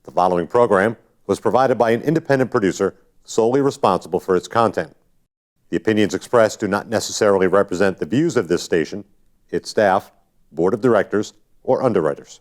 The following program was provided by an independent producer solely responsible for its content. The opinions expressed do not necessarily represent the views of this station, its staff, board of directors, or underwriters.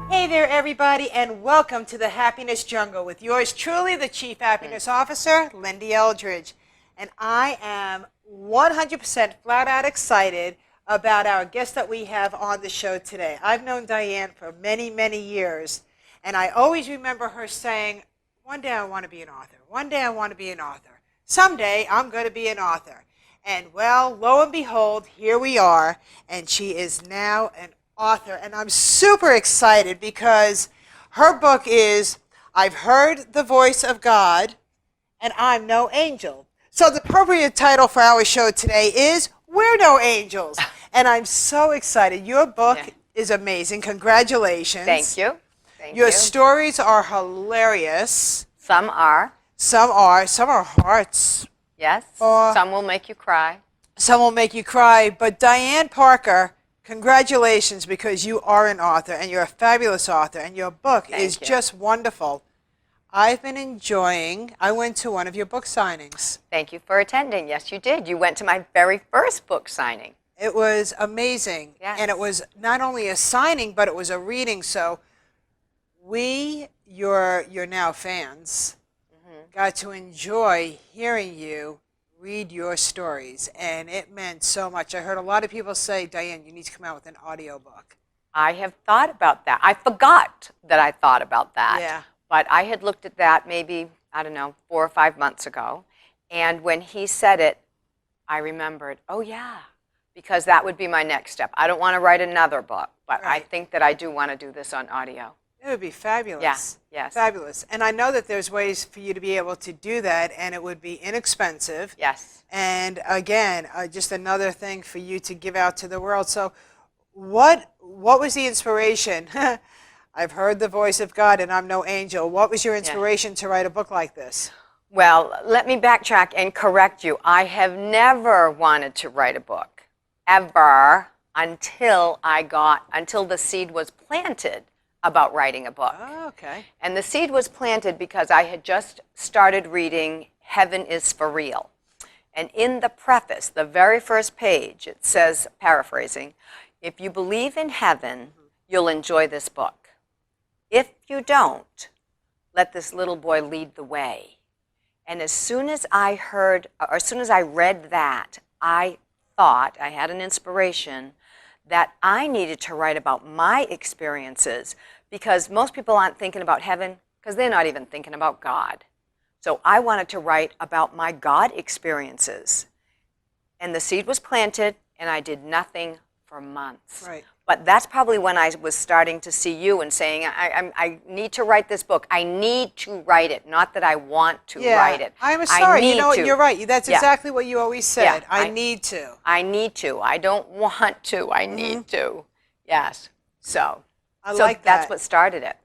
Hey there, everybody, and welcome to the Happiness Jungle with yours truly, the Chief Happiness Officer, Lyn-Dee Eldridge. And I am 100% flat out excited about our guest that we have on the show today. I've known Dyan for many, many years, and I always remember her saying, one day I want to be an author. One day I want to be an author. Someday I'm going to be an author. And well, lo and behold, here we are, and she is now an author. And I'm super excited because her book is I've Heard the Voice of God and I'm No Angel. So the appropriate title for our show today is We're No Angels. And I'm so excited. Your book is amazing. Congratulations. Thank you. Thank Your you. stories are hilarious. Some are. Some are hearts. Yes. Some will make you cry. Some will make you cry. But Dyan Parker, congratulations, because you are an author and you're a fabulous author and your book is just wonderful. I've been enjoying, I went to one of your book signings. Thank you for attending. Yes, you did. You went to my very first book signing. It was amazing. Yes. And it was not only a signing, but it was a reading. So we, your now fans, got to enjoy hearing you read your stories, and it meant so much. I heard a lot of people say, Dyan, you need to come out with an audiobook. I have thought about that. I forgot that I thought about that. Yeah. But I had looked at that maybe, I don't know, 4 or 5 months ago. And when he said it, I remembered, oh yeah, because that would be my next step. I don't want to write another book, but I think that I do want to do this on audio. It would be fabulous. Yeah, yes. Fabulous. And I know that there's ways for you to be able to do that, and it would be inexpensive. Yes. And again, just another thing for you to give out to the world. So what was the inspiration? I've heard the voice of God and I'm no angel. What was your inspiration to write a book like this? Well, let me backtrack and correct you. I have never wanted to write a book, ever, until the seed was planted about writing a book. Oh, okay. And the seed was planted because I had just started reading Heaven is for Real. And in the preface, the very first page, it says, paraphrasing, if you believe in heaven, you'll enjoy this book. If you don't, let this little boy lead the way. And as soon as I read that, I thought, I had an inspiration that I needed to write about my experiences, because most people aren't thinking about heaven because they're not even thinking about God. So I wanted to write about my God experiences. And the seed was planted, and I did nothing for months. Right. But that's probably when I was starting to see you and saying, I need to write this book. I need to write it, not that I want to write it. I'm sorry. You know what? You're right. That's exactly what you always said. Yeah, I need to. I need to. I don't want to. I need to. Yes. So like that's that. what started it.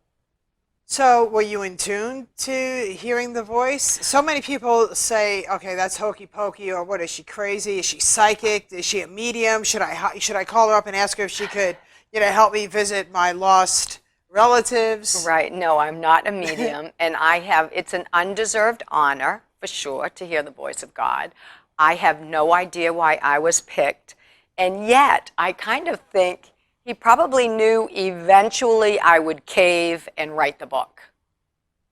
So were you in tune to hearing the voice? So many people say, okay, that's hokey pokey, or what, is she crazy? Is she psychic? Is she a medium? Should I call her up and ask her if she could, help me visit my lost relatives? Right. No, I'm not a medium, and it's an undeserved honor, for sure, to hear the voice of God. I have no idea why I was picked, and yet I kind of think he probably knew eventually I would cave and write the book,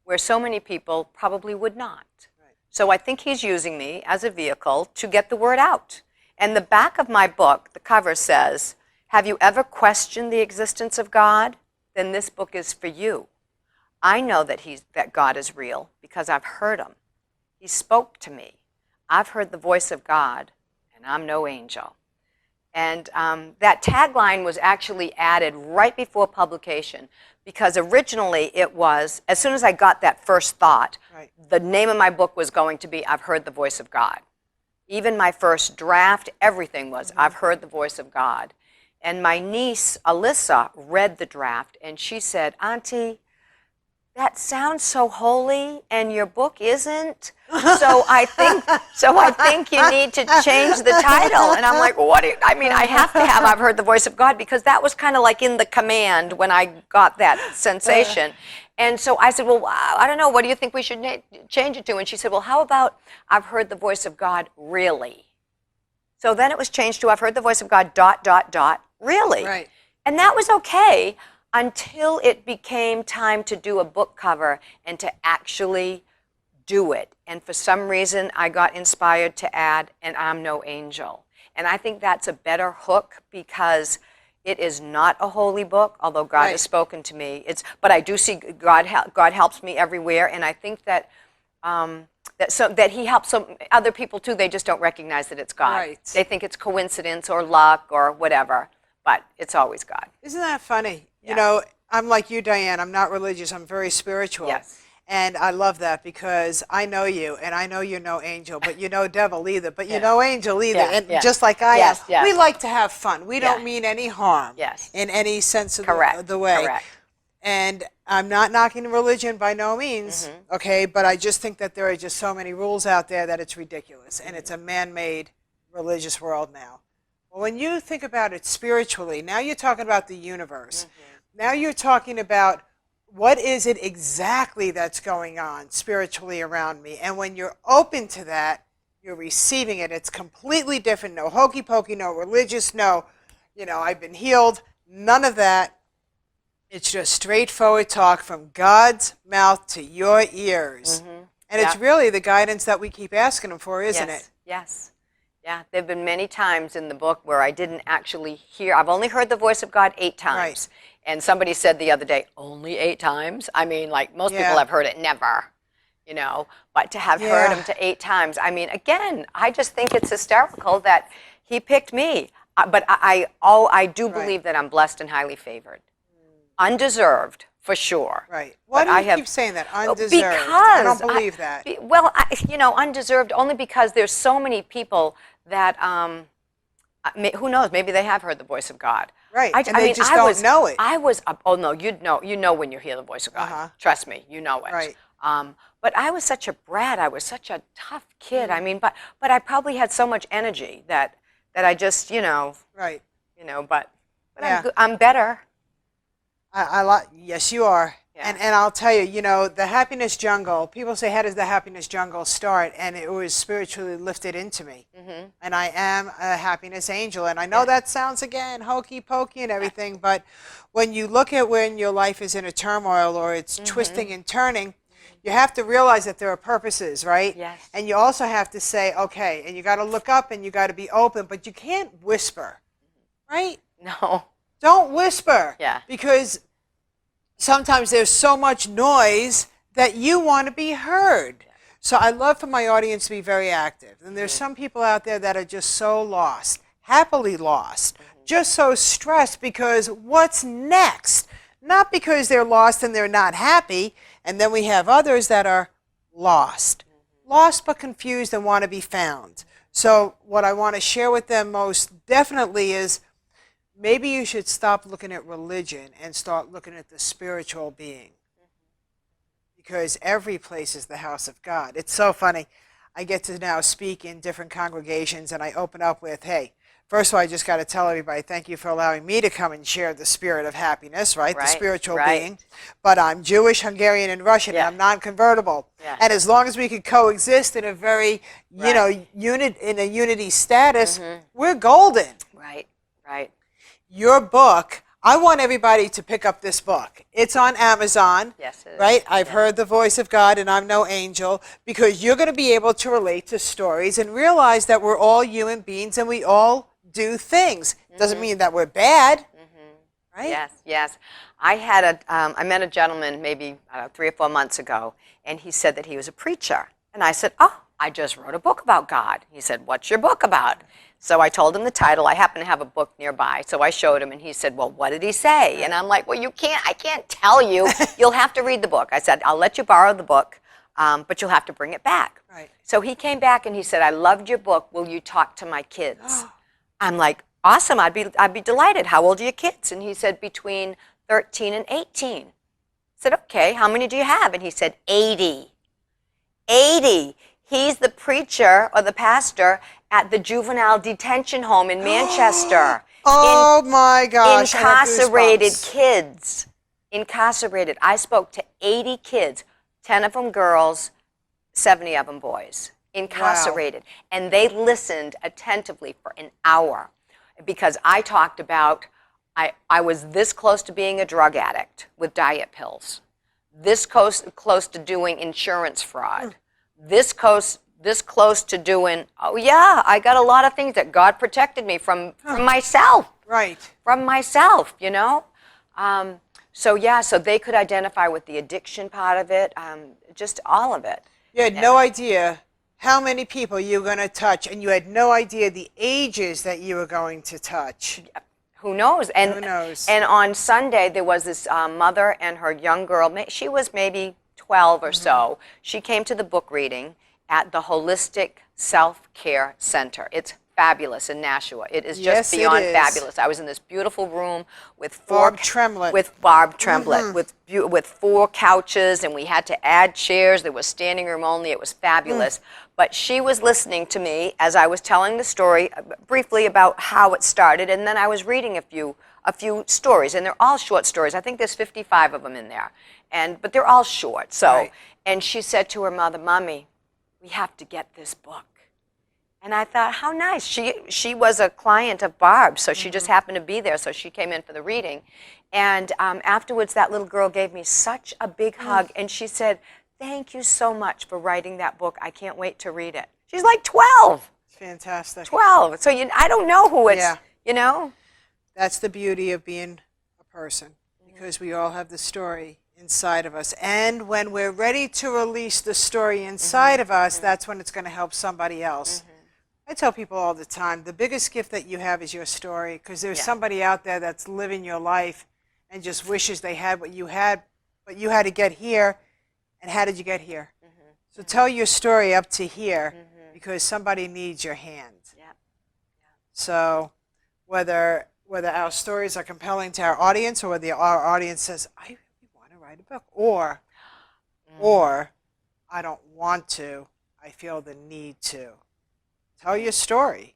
where so many people probably would not. Right. So I think he's using me as a vehicle to get the word out. And the back of my book, the cover says, have you ever questioned the existence of God? Then this book is for you. I know that God is real because I've heard him. He spoke to me. I've heard the voice of God, and I'm no angel. And that tagline was actually added right before publication, because originally it was, as soon as I got that first thought, Right. the name of my book was going to be I've Heard the Voice of God. Even my first draft, everything was I've heard the voice of God. And my niece, Alyssa, read the draft, and she said, Auntie, that sounds so holy, and your book isn't. So I think you need to change the title. And I'm like, what do you, I mean, I have to have I've Heard the Voice of God, because that was kind of like in the command when I got that sensation. And so I said, well, I don't know, what do you think we should change it to? And she said, well, how about I've Heard the Voice of God, really? So then it was changed to I've Heard the Voice of God, ... really. Right. And that was okay until it became time to do a book cover and to actually do it. And for some reason, I got inspired to add, and I'm no angel. And I think that's a better hook, because it is not a holy book, although God Right. has spoken to me. But I do see God helps me everywhere, and I think that that He helps some other people too. They just don't recognize that it's God. Right. They think it's coincidence or luck or whatever, but it's always God. Isn't that funny? Yeah. You know, I'm like you, Dyan. I'm not religious. I'm very spiritual. Yes. And I love that, because I know you, and I know you're no angel, but you're no devil either, but you're Yeah. no angel either. Yeah, And yeah. just like I Yes, am, yes. we like to have fun. We don't Yeah. mean any harm Yes. in any sense of Correct. the way. Correct. And I'm not knocking religion by no means, okay, but I just think that there are just so many rules out there that it's ridiculous, and it's a man-made religious world now. Well, when you think about it spiritually, now you're talking about the universe. Now you're talking about what is it exactly that's going on spiritually around me. And when you're open to that, you're receiving it. It's completely different. No hokey pokey, no religious, no, I've been healed. None of that. It's just straightforward talk from God's mouth to your ears. And it's really the guidance that we keep asking Him for, isn't it? Yes. Yeah, there have been many times in the book where I didn't actually hear. I've only heard the voice of God 8 times. Right. And somebody said the other day, only 8 times? I mean, like, most Yeah. people have heard it never, But to have heard Yeah. Him to 8 times, I mean, again, I just think it's hysterical that He picked me. But I do believe that I'm blessed and highly favored. Undeserved, for sure. Right. Why do you keep saying that? Undeserved. Because I don't believe that. Undeserved only because there's so many people that, who knows, maybe they have heard the voice of God. Right, and they just don't know it. No, you know when you hear the voice of God. Trust me, you know it. Right. But I was such a brat. I was such a tough kid. I mean, but I probably had so much energy that I just, Right. but Yeah. I'm better. Yes, you are. Yeah. And I'll tell you, the happiness jungle, people say, how does the happiness jungle start? And it was spiritually lifted into me. And I am a happiness angel. And I know that sounds, again, hokey pokey and everything, but when you look at when your life is in a turmoil or it's twisting and turning, you have to realize that there are purposes, right? Yes. And you also have to say, okay, and you got to look up and you got to be open, but you can't whisper, right? No. Don't whisper. Yeah. Because sometimes there's so much noise that you want to be heard. So I love for my audience to be very active. And there's some people out there that are just so lost, happily lost, just so stressed because what's next? Not because they're lost and they're not happy. And then we have others that are lost. Lost but confused and want to be found. So what I want to share with them most definitely is maybe you should stop looking at religion and start looking at the spiritual being. Because every place is the house of God. It's so funny. I get to now speak in different congregations and I open up with, hey, first of all, I just got to tell everybody, thank you for allowing me to come and share the spirit of happiness, right? The spiritual being. But I'm Jewish, Hungarian, and Russian, and I'm non-convertible. Yeah. And as long as we could coexist in a very, in a unity status, we're golden. Right. Right. Your book, I want everybody to pick up this book. It's on Amazon. Yes, it is. Right? I've heard the voice of God and I'm no angel, because you're going to be able to relate to stories and realize that we're all human beings and we all do things. Doesn't mean that we're bad. Right? Yes, yes. I met a gentleman maybe 3 or 4 months ago, and he said that he was a preacher. And I said, oh, I just wrote a book about God. He said, what's your book about? So I told him the title. I happen to have a book nearby, so I showed him, and he said, well, what did he say? And I'm like, well, I can't tell you. You'll have to read the book. I said, I'll let you borrow the book, but you'll have to bring it back. Right. So he came back, and he said, I loved your book. Will you talk to my kids? I'm like, awesome. I'd be delighted. How old are your kids? And he said, between 13 and 18. I said, okay, how many do you have? And he said, 80. 80. He's the preacher or the pastor at the juvenile detention home in Manchester. Oh my gosh. I have Incarcerated goosebumps. kids. Incarcerated. I spoke to 80 kids, 10 of them girls, 70 of them boys. Incarcerated. Wow. And they listened attentively for an hour because I talked about, I was this close to being a drug addict with diet pills, this close to doing insurance fraud, this close to doing, oh yeah, I got a lot of things that God protected me from myself. Right. From myself, you know? So yeah, so they could identify with the addiction part of it, just all of it. You had no idea how many people you were going to touch, and you had no idea the ages that you were going to touch. Who knows? And, who knows? And on Sunday, there was this mother and her young girl. She was maybe 12 or so. She came to the book reading at the Holistic Self-Care Center. It's fabulous in Nashua. It is just beyond fabulous. I was in this beautiful room with Barb Tremblett. With Barb Tremblett, with 4 couches, and we had to add chairs. There was standing room only. It was fabulous. But she was listening to me as I was telling the story briefly about how it started, and then I was reading a few stories, and they're all short stories. I think there's 55 of them in there, but they're all short. So, and she said to her mother, "Mommy, we have to get this book." And I thought, how nice. She was a client of Barb's, so she just happened to be there, so she came in for the reading. And afterwards, that little girl gave me such a big hug, and she said, "Thank you so much for writing that book. I can't wait to read it." She's like 12. Fantastic. 12. So I don't know who it's, you know. That's the beauty of being a person, because we all have the story inside of us. And when we're ready to release the story inside of us, that's when it's going to help somebody else. I tell people all the time, the biggest gift that you have is your story, because there's somebody out there that's living your life and just wishes they had what you had, but you had to get here. And how did you get here? So tell your story up to here, because somebody needs your hand. So whether our stories are compelling to our audience, or whether our audience says, I really want to write a book, or I don't want to, I feel the need to. Tell your story,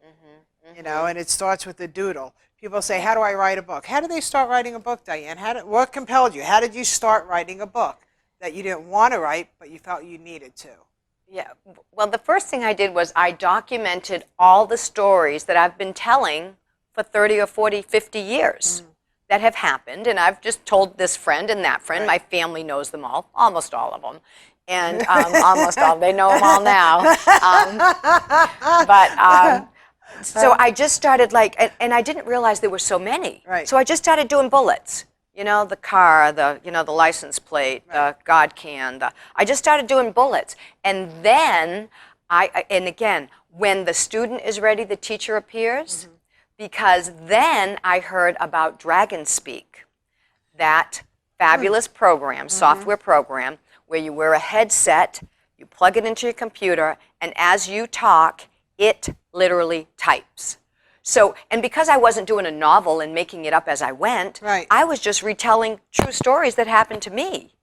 you know, and it starts with the doodle. People say, how do I write a book? How did they start writing a book, Dyan? What compelled you? How did you start writing a book that you didn't want to write, but you felt you needed to? Yeah, well, the first thing I did was I documented all the stories that I've been telling for 30 or 40, 50 years that have happened. And I've just told this friend and that friend. My family knows them all, almost all of them. And almost all, they know them all now. So I just started and I didn't realize there were so many. So I just started doing bullets. You know, the car, the license plate, the God can. I just started doing bullets. And then, and again, when the student is ready, the teacher appears. Because then I heard about Dragon Speak, that fabulous program, software program, where you wear a headset, you plug it into your computer, and as you talk, it literally types. So, and because I wasn't doing a novel and making it up as I went, I was just retelling true stories that happened to me.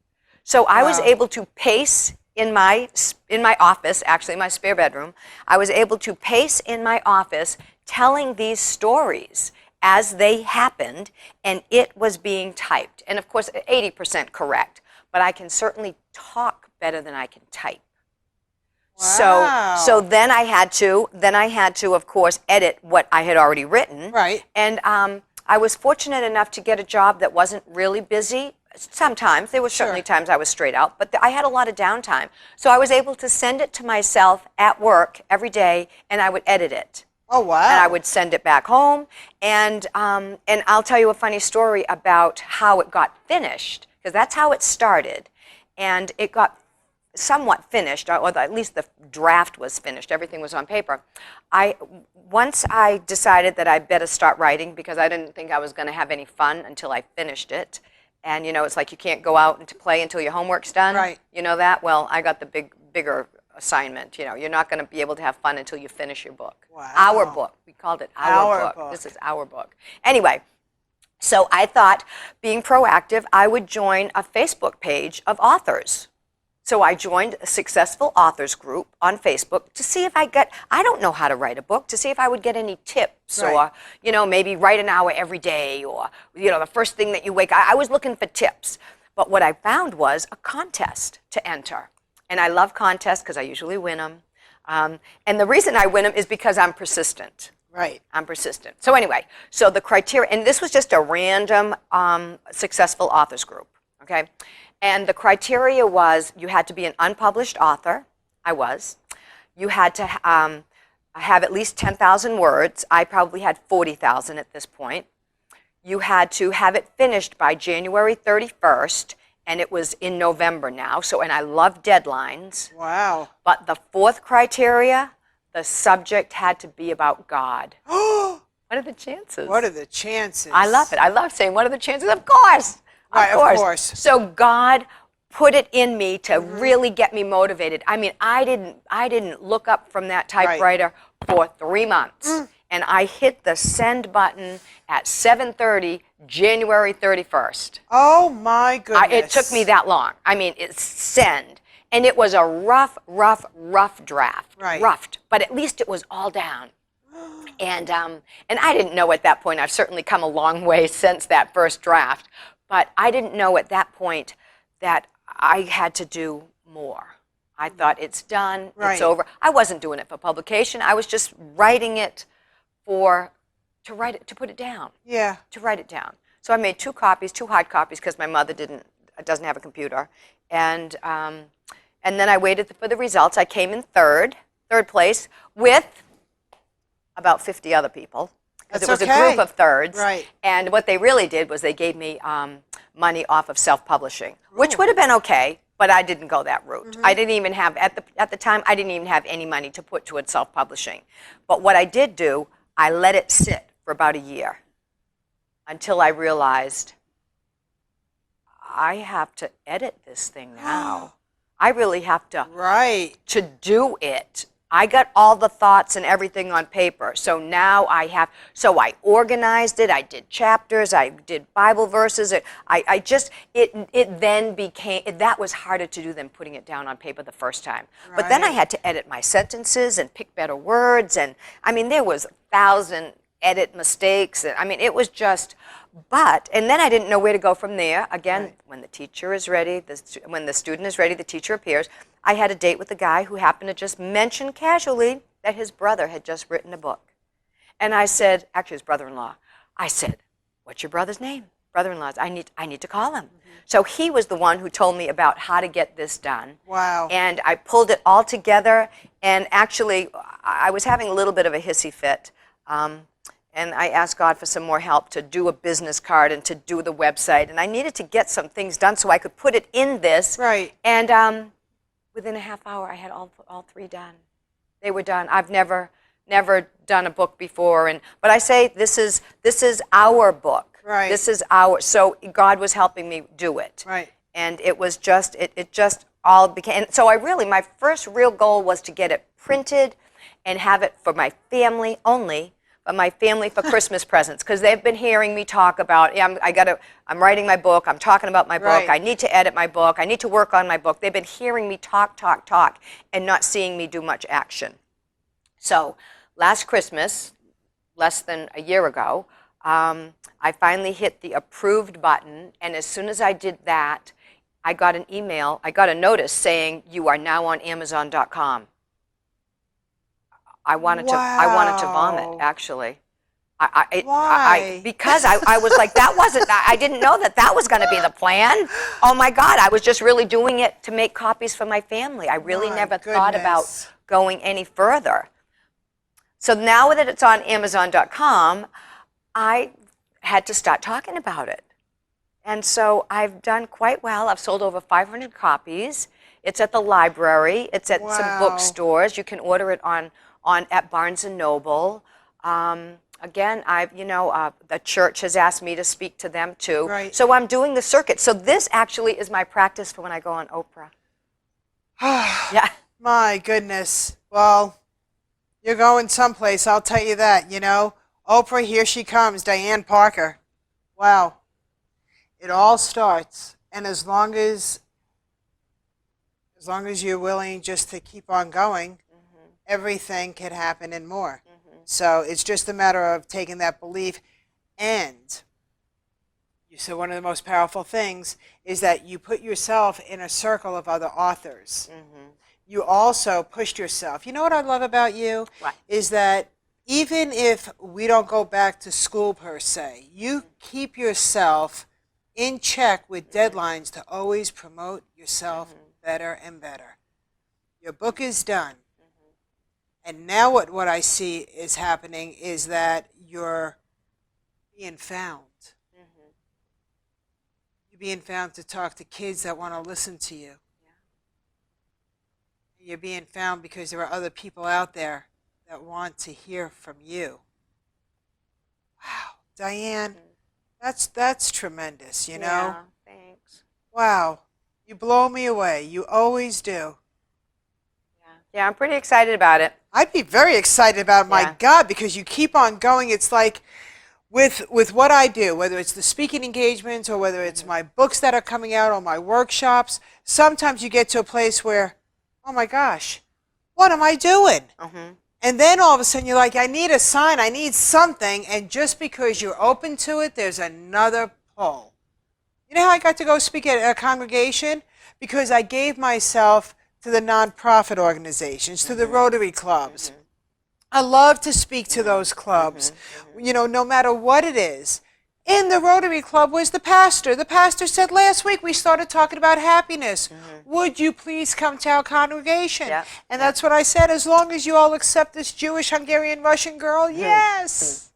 So I was able to pace in my office, actually my spare bedroom, I was able to pace in my office telling these stories as they happened, and it was being typed. And of course, 80% correct, but I can certainly talk better than I can type. So then I had to, of course, edit what I had already written. And I was fortunate enough to get a job that wasn't really busy. Sometimes, there were certainly times I was straight out, but I had a lot of downtime. So I was able to send it to myself at work every day, and I would edit it. Oh, wow. And I would send it back home. And I'll tell you a funny story about how it got finished, because that's how it started. And it got somewhat finished, or at least the draft was finished, everything was on paper, once I decided that I better start writing, because I didn't think I was going to have any fun until I finished it. And, you know, it's like you can't go out and to play until your homework's done. Right. You know that? Well, I got the bigger assignment. You know, you're not going to be able to have fun until you finish your book. Wow. Our book. We called it our book. This is our book. Anyway, so I thought, being proactive, I would join a Facebook page of authors. So I joined a successful authors group on Facebook to see if I don't know how to write a book, to see if I would get any tips, right. or, you know, maybe write an hour every day, or, you know, the first thing that you wake up. I was looking for tips. But what I found was a contest to enter. And I love contests because I usually win them. And the reason I win them is because I'm persistent. Right. I'm persistent. So anyway, so the criteria, and this was just a random successful authors group, okay? And the criteria was you had to be an unpublished author. I was. You had to have at least 10,000 words. I probably had 40,000 at this point. You had to have it finished by January 31st, and it was in November now. So, and I love deadlines. Wow. But the fourth criteria, the subject had to be about God. What are the chances? What are the chances? I love it. I love saying, what are the chances? Of course. Right, of course. So God put it in me to really get me motivated. I mean, I didn't look up from that typewriter for 3 months. And I hit the send button at 7:30, January 31st. Oh my goodness. It took me that long. I mean, it's send. And it was a rough draft. Right. Roughed. But at least it was all down. And I didn't know at that point, I've certainly come a long way since that first draft, but I didn't know at that point that I had to do more. I thought, it's done, it's over. I wasn't doing it for publication. I was just writing it to put it down. Yeah. To write it down. So I made 2 copies, 2 hard copies, because my mother doesn't have a computer. And then I waited for the results. I came in third place with about 50 other people. Because it was a group of thirds. Right. And what they really did was they gave me money off of self-publishing, which would have been okay, but I didn't go that route. I didn't even have, at the time, I didn't even have any money to put towards self-publishing. But what I did do, I let it sit for about a year until I realized I have to edit this thing now. I really have to do it. I got all the thoughts and everything on paper. So now I organized it. I did chapters. I did Bible verses. It then became, that was harder to do than putting it down on paper the first time. But then I had to edit my sentences and pick better words. And I mean, there was 1,000 edit mistakes. And I mean, it was just, and then I didn't know where to go from there. Again, when the teacher is ready, when the student is ready, the teacher appears. I had a date with a guy who happened to just mention casually that his brother had just written a book. And I said, actually his brother-in-law, I said, what's your brother's name? Brother-in-law's, I need to call him. So he was the one who told me about how to get this done. Wow. And I pulled it all together, and actually I was having a little bit of a hissy fit. And I asked God for some more help to do a business card and to do the website. And I needed to get some things done so I could put it in this. Right. And within a half hour, I had all 3 done. They were done. I've never done a book before. But I say this is our book. Right. This is so God was helping me do it. Right. And it was just, it just all became, and so my first real goal was to get it printed and have it for my family only, but my family for Christmas presents, because they've been hearing me talk about, I'm writing my book, I'm talking about my book, I need to edit my book, I need to work on my book. They've been hearing me talk, and not seeing me do much action. So last Christmas, less than a year ago, I finally hit the approved button, and as soon as I did that, I got an email, I got a notice saying, you are now on Amazon.com. I wanted to vomit, actually. Why? Because I was like, I didn't know that was going to be the plan. Oh my God, I was just really doing it to make copies for my family. I really never thought about going any further. So now that it's on Amazon.com, I had to start talking about it. And so I've done quite well. I've sold over 500 copies. It's at the library. It's at some Wow. bookstores. You can order it on at Barnes and Noble. Again, the church has asked me to speak to them too. Right. So I'm doing the circuit. So this actually is my practice for when I go on Oprah. Yeah. My goodness. Well, you're going someplace, I'll tell you that, Oprah, here she comes, Dyan Parker. Wow. It all starts, and as long as you're willing just to keep on going, everything can happen and more. So it's just a matter of taking that belief. And you said one of the most powerful things is that you put yourself in a circle of other authors. You also pushed yourself. You know what I love about you? What? Is that even if we don't go back to school per se, you keep yourself in check with deadlines to always promote yourself better and better. Your book is done. And now what I see is happening is that you're being found. You're being found to talk to kids that want to listen to you. You're being found because there are other people out there that want to hear from you. Wow, Dyan, that's tremendous, Yeah, thanks. Wow, you blow me away. You always do. Yeah, I'm pretty excited about it. I'd be very excited about it, my Yeah. God, because you keep on going. It's like with what I do, whether it's the speaking engagements or whether it's my books that are coming out or my workshops, sometimes you get to a place where, oh my gosh, what am I doing? And then all of a sudden you're like, I need a sign, I need something, and just because you're open to it, there's another pull. You know how I got to go speak at a congregation? Because I gave myself to the nonprofit organizations, to the Rotary clubs. I love to speak to those clubs, no matter what it is. In the Rotary Club was the pastor. The pastor said, last week we started talking about happiness. Would you please come to our congregation? Yeah. And that's what I said, as long as you all accept this Jewish, Hungarian, Russian girl, yes.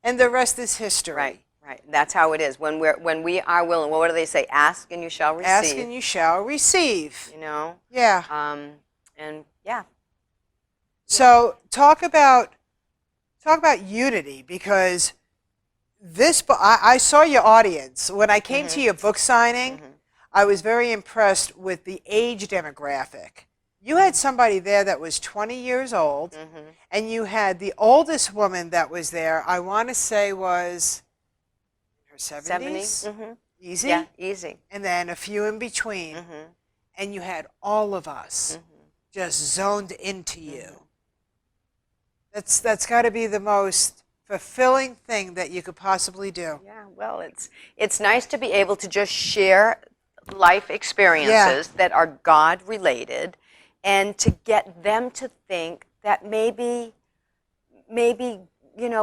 And the rest is history. Right. That's how it is. When we are willing, what do they say? Ask and you shall receive. Ask and you shall receive. Yeah. And yeah. So talk about unity, because this book, I saw your audience. When I came to your book signing, I was very impressed with the age demographic. You had somebody there that was 20 years old, and you had the oldest woman that was there, I want to say was in her 70s? Easy? Yeah, easy. And then a few in between. And you had all of us just zoned into you. That's got to be the most fulfilling thing that you could possibly do. Yeah, well, it's nice to be able to just share life experiences that are God-related, and to get them to think that maybe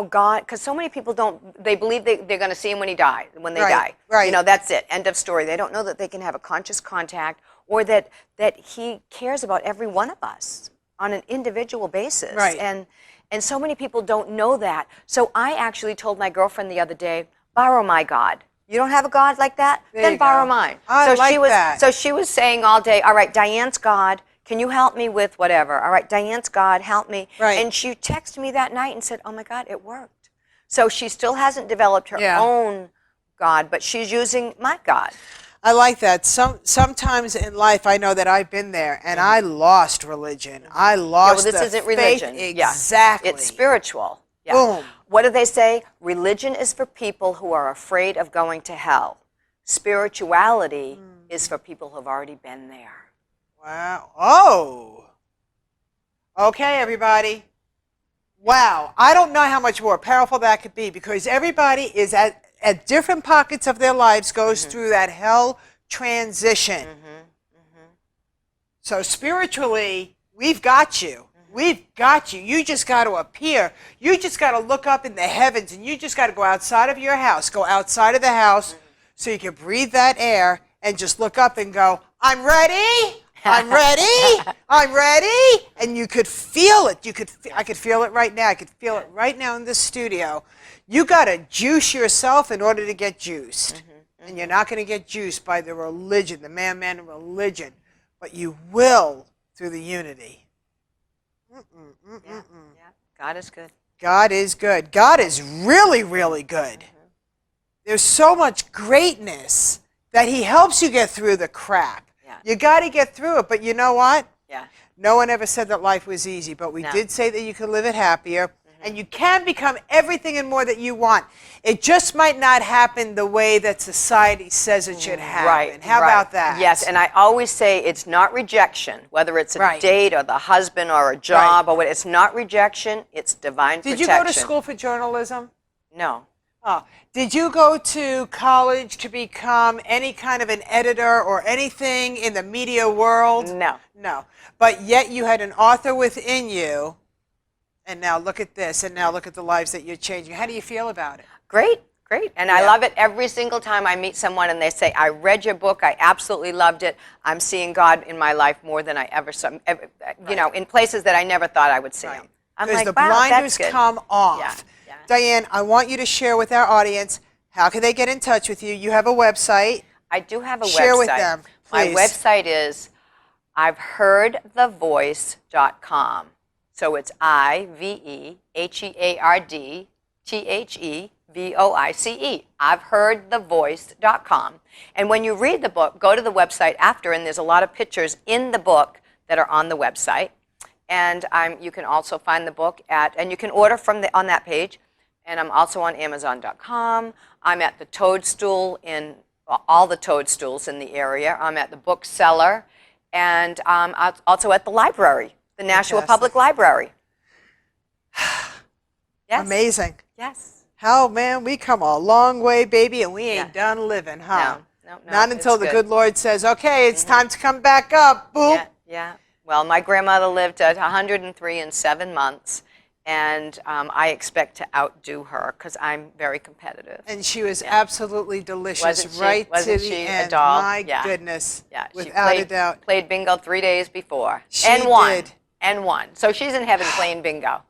God, because so many people they believe they're going to see him when they die. Right. That's it, end of story. They don't know that they can have a conscious contact, or that he cares about every one of us on an individual basis. Right. And so many people don't know that. So I actually told my girlfriend the other day, borrow my God. You don't have a God like that? There Then you borrow go. mine. I like that. So she was saying all day, all right, Dyan's God, can you help me with whatever? All right, Dyan's God, help me. Right. And she texted me that night and said, oh my God, it worked. So she still hasn't developed her own God, but she's using my God. I like that. Sometimes in life, I know that I've been there, and I lost religion. I lost this the isn't faith. religion. Exactly. It's spiritual. Yeah. Boom. What do they say? Religion is for people who are afraid of going to hell. Spirituality is for people who have already been there. Wow. Oh. Okay, everybody. Wow. I don't know how much more powerful that could be, because everybody is at different pockets of their lives goes through that hell transition. So spiritually, we've got you. We've got you. You just got to appear. You just got to look up in the heavens, and you just got to go outside of your house. Go outside of the house so you can breathe that air and just look up and go, I'm ready. I'm ready. I'm ready. And you could feel it. I could feel it right now. I could feel it right now in this studio. You got to juice yourself in order to get juiced. And you're not going to get juiced by the religion, the man religion. but you will through the unity. Yeah. God is good. God is good. God is really, really good. There's so much greatness that he helps you get through the crap. Yeah. You got to get through it, but you know what? Yeah. No one ever said that life was easy, but we did say that you could live it happier, and you can become everything and more that you want. It just might not happen the way that society says it should happen. Right. How about that? Yes, and I always say it's not rejection, whether it's a Right. date or the husband or a job or what. It's not rejection. It's divine Did protection. you go to school for journalism? No. Oh. Did you go to college to become any kind of an editor or anything in the media world? No. No. But yet you had an author within you, and now look at this, and now look at the lives that you're changing. How do you feel about it? Great. And I love it every single time I meet someone and they say, I read your book, I absolutely loved it. I'm seeing God in my life more than I ever saw, you know, in places that I never thought I would see him. I'm Because like, the wow, blinders that's good. come off. Yeah. Dyan, I want you to share with our audience, how can they get in touch with you? You have a website. I do have a website. Share with them, My please. website is I'veHeardTheVoice.com. So it's I'veHeardTheVoice. I'veHeardTheVoice.com. And when you read the book, go to the website after, and there's a lot of pictures in the book that are on the website. And you can also find the book and you can order from on that page. And I'm also on Amazon.com. I'm at the Toadstool all the Toadstools in the area. I'm at the bookseller, and I'm also at the library, the Nashua Public Library. Yes. Amazing. Yes. How, man, we come a long way, baby, and we ain't done living, huh? No, Not until it's the good Lord says, okay, it's time to come back up. Boop. Yeah. Well, my grandmother lived at 103 in 7 months, and I expect to outdo her because I'm very competitive. And she was absolutely delicious, Wasn't she? right Wasn't to the she end. a doll? My Yeah. goodness, Yeah, without a doubt. Played bingo 3 days before. She and won. did. And won. So she's in heaven playing bingo.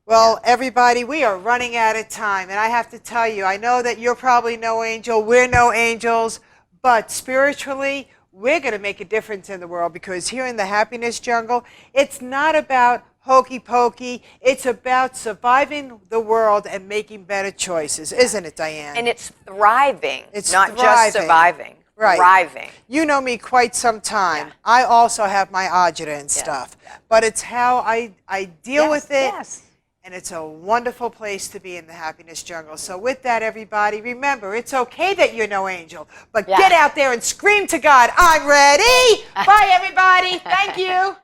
Well, everybody, we are running out of time, and I have to tell you, I know that you're probably no angel, we're no angels, but spiritually, we're going to make a difference in the world, because here in the Happiness Jungle, it's not about hokey pokey, it's about surviving the world and making better choices, isn't it, Dyan? And it's thriving, It's not just thriving. surviving. Right. Thriving. You know me quite some time. Yeah. I also have my agita and stuff, but it's how I deal with it. Yes. And it's a wonderful place to be in the Happiness Jungle. So with that, everybody, remember, it's okay that you're no angel, but get out there and scream to God, I'm ready. Bye, everybody. Thank you.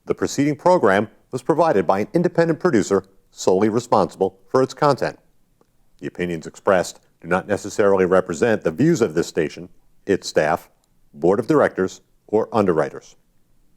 The preceding program was provided by an independent producer solely responsible for its content. The opinions expressed do not necessarily represent the views of this station, its staff, board of directors, or underwriters.